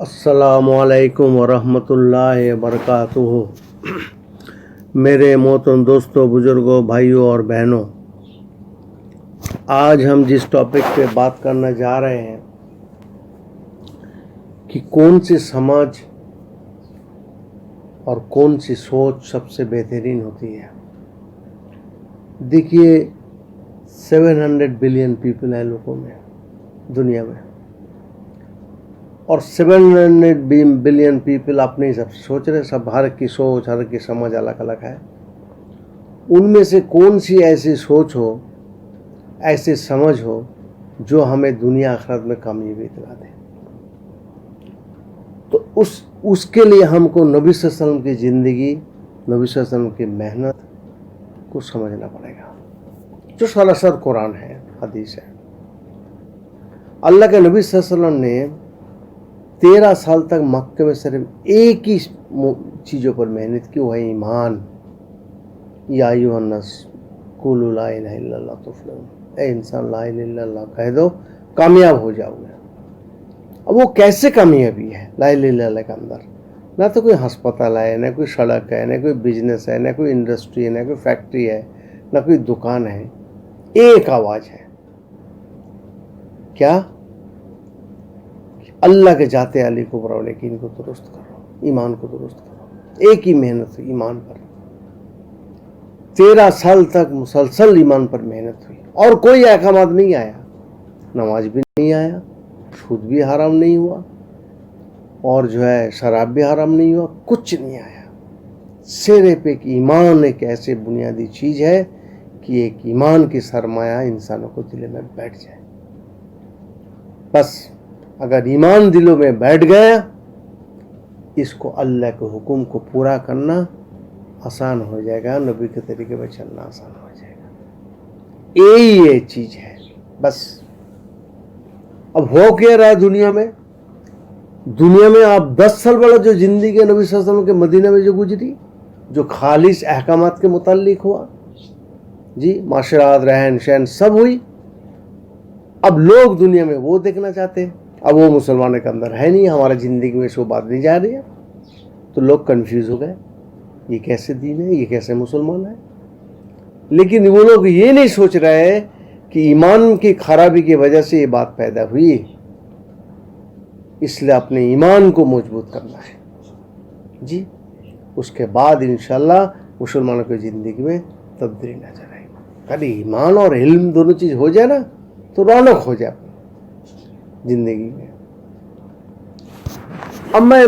السلام علیکم ورحمۃ اللہ وبرکاتہ۔ میرے محترم دوستوں، بزرگوں، بھائیوں اور بہنوں، آج ہم جس ٹاپک پہ بات کرنا جا رہے ہیں کہ کون سی سمجھ اور کون سی سوچ سب سے بہترین ہوتی ہے۔ دیکھیے 700 بلین پیپل ہیں لوگوں میں، دنیا میں، اور 700 بلین پیپل اپنے سب سوچ رہے، سب ہر کی سوچ، ہر کی سمجھ الگ الگ ہے۔ ان میں سے کون سی ایسی سوچ ہو، ایسی سمجھ ہو جو ہمیں دنیا آخرت میں کامیابی دلا دے، تو اس کے لیے ہم کو نبی صلی اللہ علیہ وسلم کی زندگی، نبی صلی اللہ علیہ وسلم کی محنت کو سمجھنا پڑے گا، جو سراسر قرآن ہے، حدیث ہے۔ اللہ کے نبی صلی اللہ علیہ وسلم نے 13 سال تک مکہ میں صرف ایک ہی چیزوں پر محنت کی، وہ ہے ایمان۔ یا ایھا الناس قولوا لا الہ الا اللہ تفلحون، اے انسان لا الہ الا اللہ کہہ دو، کامیاب ہو جاؤ گے۔ اب وہ کیسے کامیابی ہے لا الہ الا اللہ کے اندر؟ نہ تو کوئی ہسپتال ہے، نہ کوئی سڑک ہے، نہ کوئی بزنس ہے، نہ کوئی انڈسٹری ہے، نہ کوئی فیکٹری ہے، نہ کوئی دکان ہے، ایک آواز ہے، کیا؟ اللہ کے ذات علی کو برو، لیکن کو درست کرو، ایمان کو درست کرو۔ ایک ہی محنت ہوئی ایمان پر، 13 سال تک مسلسل ایمان پر محنت ہوئی، اور کوئی احکامات نہیں آیا، نماز بھی نہیں آیا، سود بھی حرام نہیں ہوا، اور جو ہے شراب بھی حرام نہیں ہوا، کچھ نہیں آیا۔ صرف ایک ایمان ایک ایسے بنیادی چیز ہے کہ ایک ایمان کی سرمایہ انسانوں کو دل میں بیٹھ جائے۔ بس اگر ایمان دلوں میں بیٹھ گیا، اس کو اللہ کے حکم کو پورا کرنا آسان ہو جائے گا، نبی کے طریقے پہ چلنا آسان ہو جائے گا۔ یہی یہ چیز ہے بس۔ اب ہو کیا رہا ہے دنیا میں آپ 10 سال والا جو زندگی نبی صلی اللہ علیہ وسلم کے مدینہ میں جو گزری، جو خالص احکامات کے متعلق ہوا، جی معاشرات، رہن سہن سب ہوئی، اب لوگ دنیا میں وہ دیکھنا چاہتے ہیں۔ اب وہ مسلمانوں کے اندر ہے نہیں، ہمارا زندگی میں وہ بات نہیں جا رہی ہے، تو لوگ کنفیوز ہو گئے، یہ کیسے دین ہے، یہ کیسے مسلمان ہے۔ لیکن وہ لوگ یہ نہیں سوچ رہے کہ ایمان کی خرابی کی وجہ سے یہ بات پیدا ہوئی، اس لیے اپنے ایمان کو مضبوط کرنا ہے، جی۔ اس کے بعد انشاءاللہ مسلمانوں کی زندگی میں تبدیلی نظر آئے گی۔ خالی ایمان اور علم دونوں چیز ہو جائے نا تو رونق ہو جائے زندگی میں۔ اب میں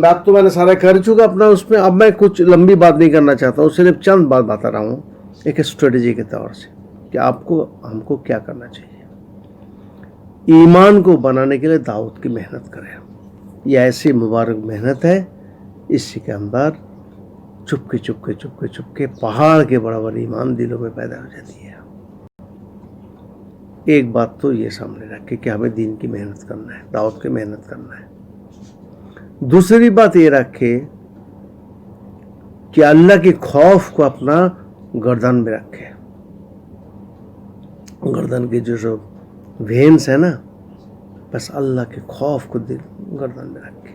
بات تو میں نے سارا کر چکا اپنا اس میں، اب میں کچھ لمبی بات نہیں کرنا چاہتا ہوں، صرف چند بات بتا رہا ہوں ایک اسٹریٹجی کے طور سے کہ ہم کو کیا کرنا چاہیے۔ ایمان کو بنانے کے لیے دعوت کی محنت کریں۔ یہ ایسی مبارک محنت ہے، اس کے اندر چپ کے پہاڑ کے برابر ایمان دلوں میں پیدا ہو جاتی ہے۔ ایک بات تو یہ سامنے رکھے کہ ہمیں دین کی محنت کرنا ہے، دعوت کی محنت کرنا ہے۔ دوسری بات یہ رکھے کہ اللہ کے خوف کو اپنا گردن میں رکھے، گردن کے جو وینس ہے نا، بس اللہ کے خوف کو گردن میں رکھے۔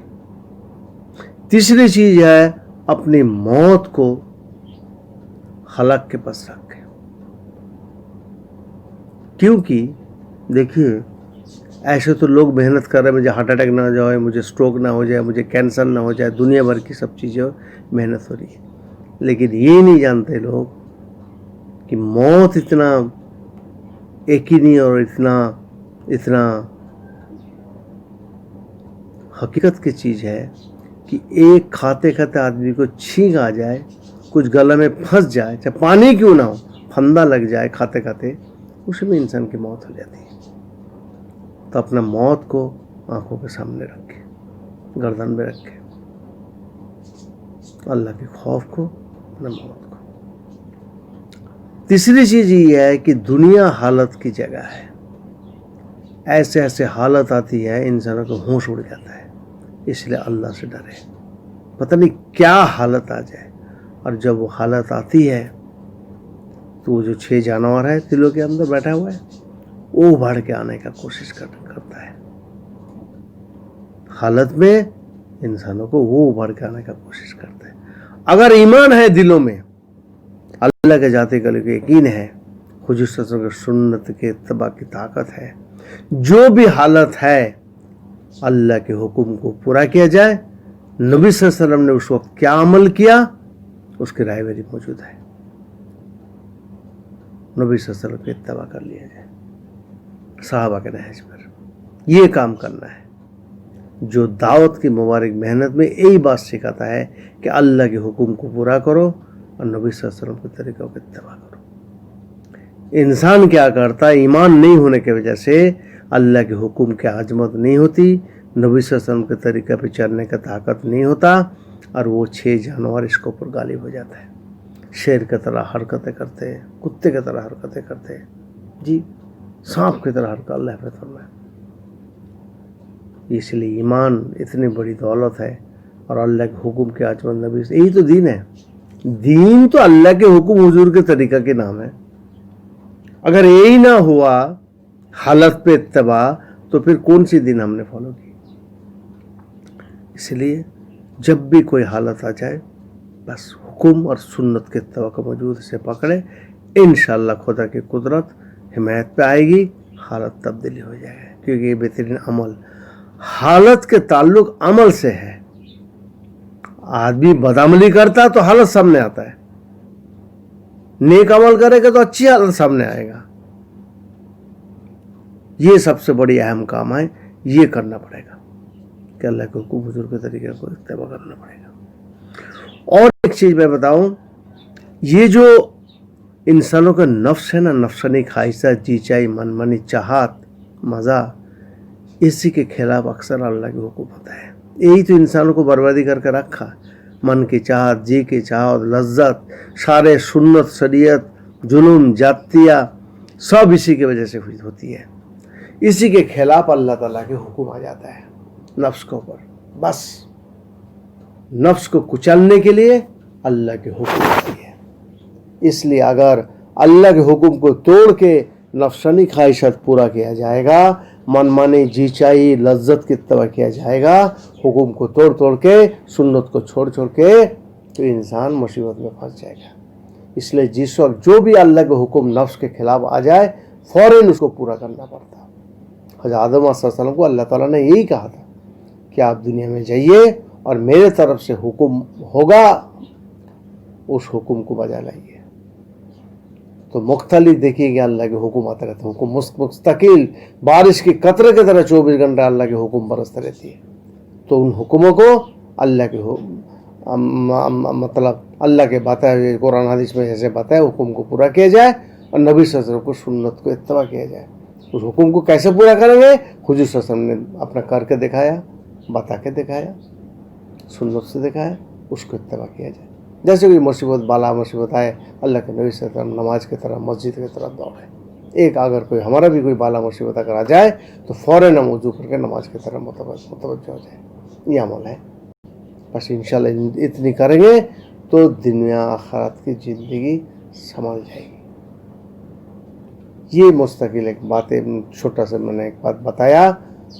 تیسری چیز ہے اپنی موت کو خالق کے پاس رکھے، کیونکہ دیکھیے ایسے تو لوگ محنت کر رہے ہیں، مجھے ہارٹ اٹیک نہ ہو جائے، مجھے سٹروک نہ ہو جائے، مجھے کینسر نہ ہو جائے، دنیا بھر کی سب چیزیں محنت ہو رہی ہے، لیکن یہ نہیں جانتے لوگ کہ موت اتنا یقینی اور اتنا حقیقت کی چیز ہے کہ ایک کھاتے آدمی کو چھینک آ جائے، کچھ گلے میں پھنس جائے، چاہے پانی کیوں نہ ہو، پھندا لگ جائے کھاتے اس میں انسان کی موت ہو جاتی ہے۔ تو اپنا موت کو آنکھوں کے سامنے رکھے، گردن میں رکھے، اللہ کے خوف کو، اپنا موت کو۔ تیسری چیز یہ ہے کہ دنیا حالت کی جگہ ہے، ایسے حالت آتی ہے انسانوں کو ہوش اڑ جاتا ہے، اس لیے اللہ سے ڈرے، پتہ نہیں کیا حالت آ جائے، اور جب وہ حالت آتی ہے تو وہ جو 6 جانور ہے دلوں کے اندر بیٹھا ہوا ہے، وہ بڑھ کے آنے کا کوشش کرتا ہے۔ हालत में इंसानों को वो उभर के आने का कोशिश करते हैं। अगर ईमान है दिलों में, अल्लाह के जाते का यकीन है, हुजूर सल्लल्लाहु अलैहि वसल्लम की सुन्नत के इत्तिबा की ताकत है, जो भी हालत है अल्लाह के हुक्म को पूरा किया जाए। नबी सल्लल्लाहु अलैहि वसल्लम ने उस वक्त क्या अमल किया, उसकी राय मेरी मौजूद है। नबी सल्लल्लाहु अलैहि वसल्लम की इत्तिबा कर लिया जाए, सहाबा के नहज पर ये काम करना है। जो दावत की मुबारक मेहनत में यही बात सिखाता है कि अल्लाह के हुक्म को पूरा करो और नबी सल्लल्लाहु अलैहि वसल्लम के तरीक़ों की इत्तिबा करो। इंसान क्या करता है, ईमान नहीं होने की वजह से अल्लाह के हुक्म की आजमत नहीं होती, नबी सल्लल्लाहु अलैहि वसल्लम के तरीक़े पे चलने का ताकत नहीं होता, और वो 6 जानवर इसके ऊपर गालिब हो जाता है। शेर की तरह हरकतें करते हैं, कुत्ते की तरह हरकतें करते हैं, जी सांप की तरह हरकत अल्लाह पे फरमाए। इसलिए ईमान इतनी बड़ी दौलत है, और अल्लाह के हुक्म के आजमत नबी, यही तो दीन है। दीन तो अल्लाह के हुक्म हुजूर के तरीक़ा के नाम है। अगर यही ना हुआ हालत पे इत्तिबा, तो फिर कौन सी दीन हमने फॉलो की। इसलिए जब भी कोई हालत आ जाए, बस हुक्म और सुन्नत के इत्तिबा को मौजूद से पकड़े, इंशाअल्लाह खुदा की कुदरत हिमायत पे आएगी, हालत तब्दीली हो जाएगी। क्योंकि ये बेहतरीन अमल, हालत के ताल्लुक अमल से है। आदमी बदअमली करता तो हालत सामने आता है, नेक अमल करेगा तो अच्छी हालत सामने आएगा। ये सबसे बड़ी अहम काम है, ये करना पड़ेगा कि अल्लाह के हुक्म हुजूर के तरीके को इत्तिबा करना पड़ेगा। और एक चीज़ मैं बताऊं, ये जो इंसानों का नफ्स है ना, नफसानी ख्वाहिशात, जी चाही, मनमानी चाहत, मज़ा, इसी के खिलाफ अक्सर अल्लाह के हुक्म होता है। यही तो इंसानों को बर्बादी करके रखा। मन की चाहत, जी की चाहत, लज्जत, सारे सुन्नत, शरीयत, जुलूम, जातिया, सब इसी की वजह से होती है। इसी के खिलाफ अल्लाह ताला के हुक्म आ जाता है नफ्स के ऊपर। बस नफ्स को कुचलने के लिए अल्लाह के हुक्म आती है। इसलिए अगर अल्लाह के हुक्म को तोड़ के नफसानी ख्वाहिशात पूरा किया जाएगा, मनमानी जी चाही, लज्जत की इत्तिबा किया जाएगा, हुक्म को तोड़ तोड़ के, सुन्नत को छोड़ छोड़ के, तो इंसान मुसीबत में फंस जाएगा। इसलिए जिस वक्त जो भी अल्लाह के हुक्म नफ्स के खिलाफ आ जाए, फौरन उसको पूरा करना पड़ता। हज़रत आदम अलैहिस्सलाम को अल्लाह ताला ने यही कहा था कि आप दुनिया में जाइए और मेरे तरफ से हुक्म होगा, उस हुक्म को बजा लाइए। तो मुख्तलिफ देखिए कि अल्लाह के हुक्म आते रहते हैं, हुक्म मुस्तकिल बारिश की कतरे की तरह 24 घंटा अल्लाह के हुक्म बरसते रहती है। तो उन हुक्मों को अल्लाह के मतलब अल्लाह के बताए हुए कुरान हदीस में जैसे बताया, हुक्म को पूरा किया जाए और नबी सल्लल्लाहु अलैहि वसल्लम को सुन्नत को इत्तिबा किया जाए। उस हुक्म को कैसे पूरा करेंगे, हुजूर सल्लल्लाहु अलैहि वसल्लम ने अपना करके दिखाया, बता के दिखाया, सुन्नत से दिखाया, उसको इत्तिबा किया जाए। जैसे कोई मुसीबत, बाला मुसीबत आए, अल्लाह के नबी सल्लल्लाहु अलैहि वसल्लम नमाज की तरफ, मस्जिद की तरफ दौड़े। एक अगर कोई हमारा भी कोई बाला मुसीबत अगर आ जाए तो फ़ौरन हम वज़ू करके नमाज की तरफ मुतवज्जो हो जाए। ये अमल है। बस इंशाल्लाह इतनी करेंगे तो दुनिया आखिरत की ज़िंदगी संभल जाएगी। ये मुस्तकिल एक बात है, छोटा सा मैंने एक बात बताया,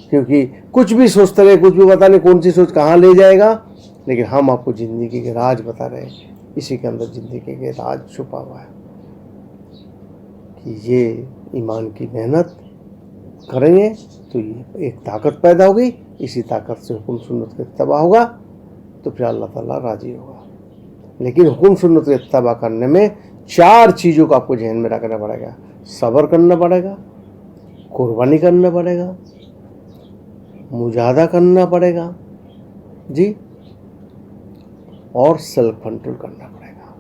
क्योंकि कुछ भी सोचते रहे, कुछ भी बताने, कौन सी सोच कहाँ ले जाएगा, लेकिन हम आपको ज़िंदगी के राज बता रहे हैं। इसी के अंदर ज़िंदगी के राज छुपा हुआ है कि ये ईमान की मेहनत करेंगे तो ये एक ताकत पैदा होगी, इसी ताकत से हुक्म सुन्नत का इत्तिबा होगा, तो फिर अल्लाह ताला राज़ी होगा। लेकिन हुक्म सुन्नत का इत्तिबा करने में 4 चीज़ों को आपको जहन में रखना पड़ेगा। सब्र करना पड़ेगा, कुर्बानी करना पड़ेगा, मुजाहदा करना पड़ेगा जी, और सेल्फ कंट्रोल करना पड़ेगा।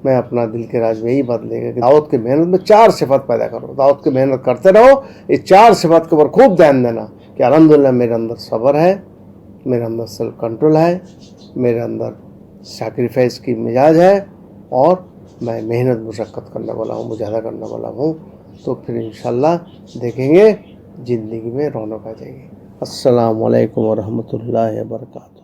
मैं अपना दिल के राज में यही बात लेगा कि दावत की मेहनत में 4 सिफत पैदा करो। दावत की मेहनत करते रहो, ये 4 सिफत के ऊपर खूब ध्यान देना कि अल्हम्दुलिल्लाह मेरे अंदर सब्र है, मेरे अंदर सेल्फ कंट्रोल है, मेरे अंदर सैक्रिफाइस की मिजाज है, और मैं मेहनत मुशक्क़त करने वाला हूँ, मुजाहदा करने वाला हूँ। तो फिर इंशाअल्लाह देखेंगे ज़िंदगी में रौनक आ जाएगी। अस्सलामु अलैकुम व रहमतुल्लाहि व बरकातहू।